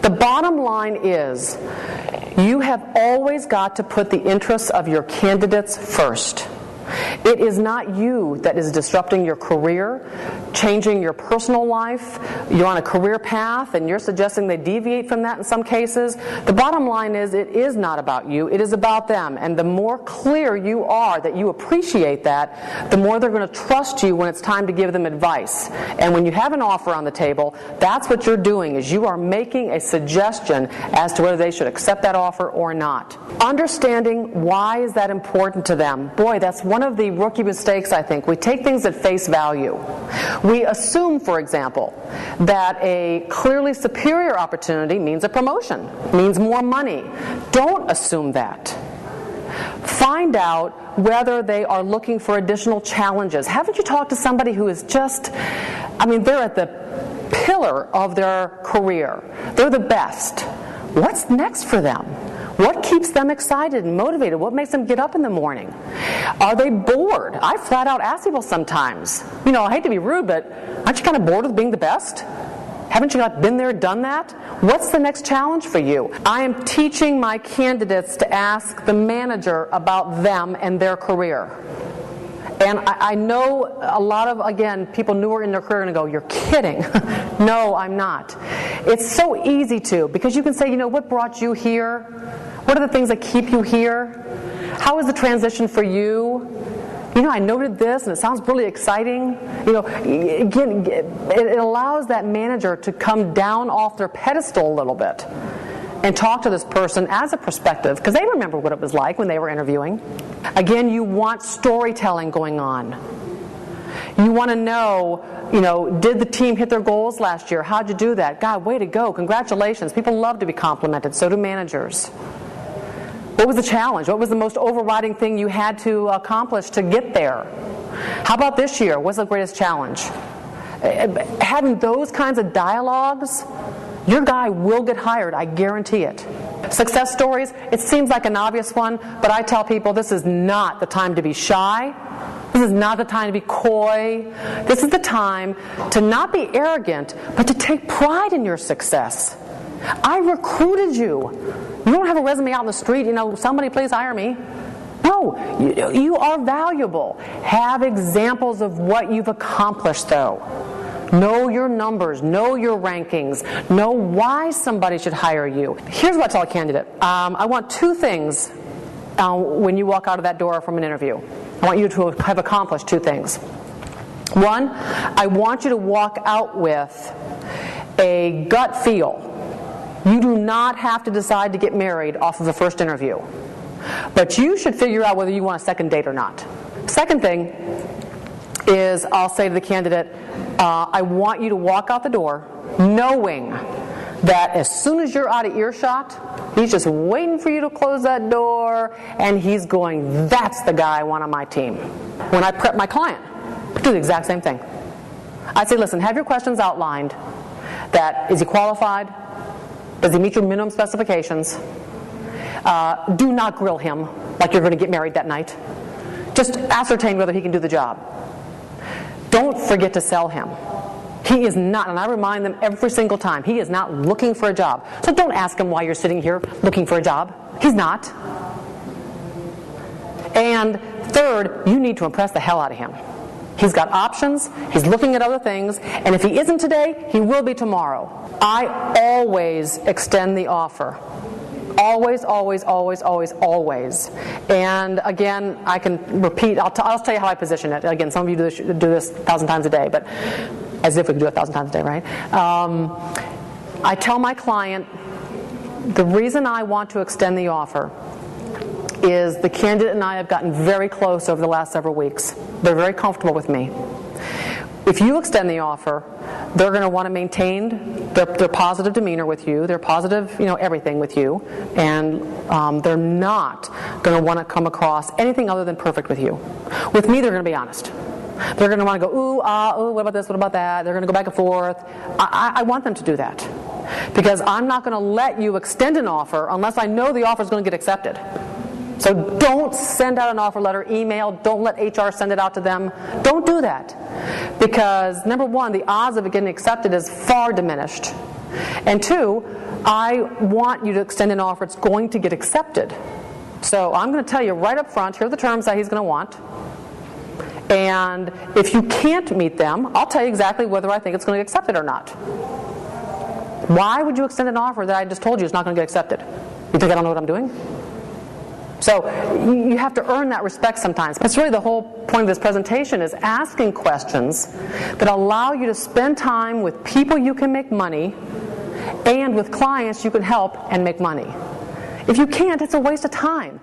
The bottom line is, you have always got to put the interests of your candidates first. It is not you that is disrupting your career, changing your personal life. You're on a career path and you're suggesting they deviate from that in some cases. The bottom line is, it is not about you, it is about them. And the more clear you are that you appreciate that, the more they're going to trust you when it's time to give them advice. And when you have an offer on the table, that's what you're doing, is you are making a suggestion as to whether they should accept that offer or not. Understanding why is that important to them. Boy, that's one of the rookie mistakes, I think. We take things at face value. We assume, for example, that a clearly superior opportunity means a promotion, means more money. Don't assume that. Find out whether they are looking for additional challenges. Haven't you talked to somebody who is just, they're at the pillar of their career. They're the best. What's next for them? What keeps them excited and motivated? What makes them get up in the morning? Are they bored? I flat out ask people sometimes, I hate to be rude, but aren't you kind of bored with being the best? Haven't you been there, done that? What's the next challenge for you? I am teaching my candidates to ask the manager about them and their career. And I know a lot of, again, people newer in their career are going to go, you're kidding. No, I'm not. It's so easy to, because you can say, what brought you here? What are the things that keep you here? How is the transition for you? I noted this, and it sounds really exciting. Again, it allows that manager to come down off their pedestal a little bit and talk to this person as a prospective, because they remember what it was like when they were interviewing. Again, you want storytelling going on. You want to know, did the team hit their goals last year? How'd you do that? God, way to go. Congratulations. People love to be complimented. So do managers. What was the challenge? What was the most overriding thing you had to accomplish to get there? How about this year? What's the greatest challenge? Having those kinds of dialogues, your guy will get hired, I guarantee it. Success stories, it seems like an obvious one, but I tell people this is not the time to be shy. This is not the time to be coy. This is the time to not be arrogant, but to take pride in your success. I recruited you. You don't have a resume out in the street, somebody please hire me. No, you are valuable. Have examples of what you've accomplished, though. Know your numbers, know your rankings, know why somebody should hire you. Here's what I tell a candidate. I want two things when you walk out of that door from an interview. I want you to have accomplished two things. One, I want you to walk out with a gut feel. You do not have to decide to get married off of the first interview. But you should figure out whether you want a second date or not. Second thing is, I'll say to the candidate, I want you to walk out the door knowing that as soon as you're out of earshot, he's just waiting for you to close that door, and he's going, that's the guy I want on my team. When I prep my client, I do the exact same thing. I say, listen, have your questions outlined. That, is he qualified? Does he meet your minimum specifications? Do not grill him like you're going to get married that night. Just ascertain whether he can do the job. Don't forget to sell him. He is not, and I remind them every single time, he is not looking for a job. So don't ask him why you're sitting here looking for a job. He's not. And third, you need to impress the hell out of him. He's got options, he's looking at other things, and if he isn't today, he will be tomorrow. I always extend the offer. Always, always, always, always, always. And again, I can repeat, I'll tell you how I position it. Again, some of you do this 1,000 times a day, but as if we could do it 1,000 times a day, right? I tell my client, the reason I want to extend the offer is the candidate and I have gotten very close over the last several weeks. They're very comfortable with me. If you extend the offer, they're going to want to maintain their positive demeanor with you, their positive, everything with you, and they're not going to want to come across anything other than perfect with you. With me, they're going to be honest. They're going to want to go, ooh, what about this, what about that? They're going to go back and forth. I want them to do that. Because I'm not going to let you extend an offer unless I know the offer is going to get accepted. So don't send out an offer letter, email, don't let HR send it out to them. Don't do that. Because number one, the odds of it getting accepted is far diminished. And two, I want you to extend an offer that's going to get accepted. So I'm going to tell you right up front, here are the terms that he's going to want. And if you can't meet them, I'll tell you exactly whether I think it's going to get accepted or not. Why would you extend an offer that I just told you is not going to get accepted? You think I don't know what I'm doing? So you have to earn that respect sometimes. That's really the whole point of this presentation, is asking questions that allow you to spend time with people you can make money and with clients you can help and make money. If you can't, it's a waste of time.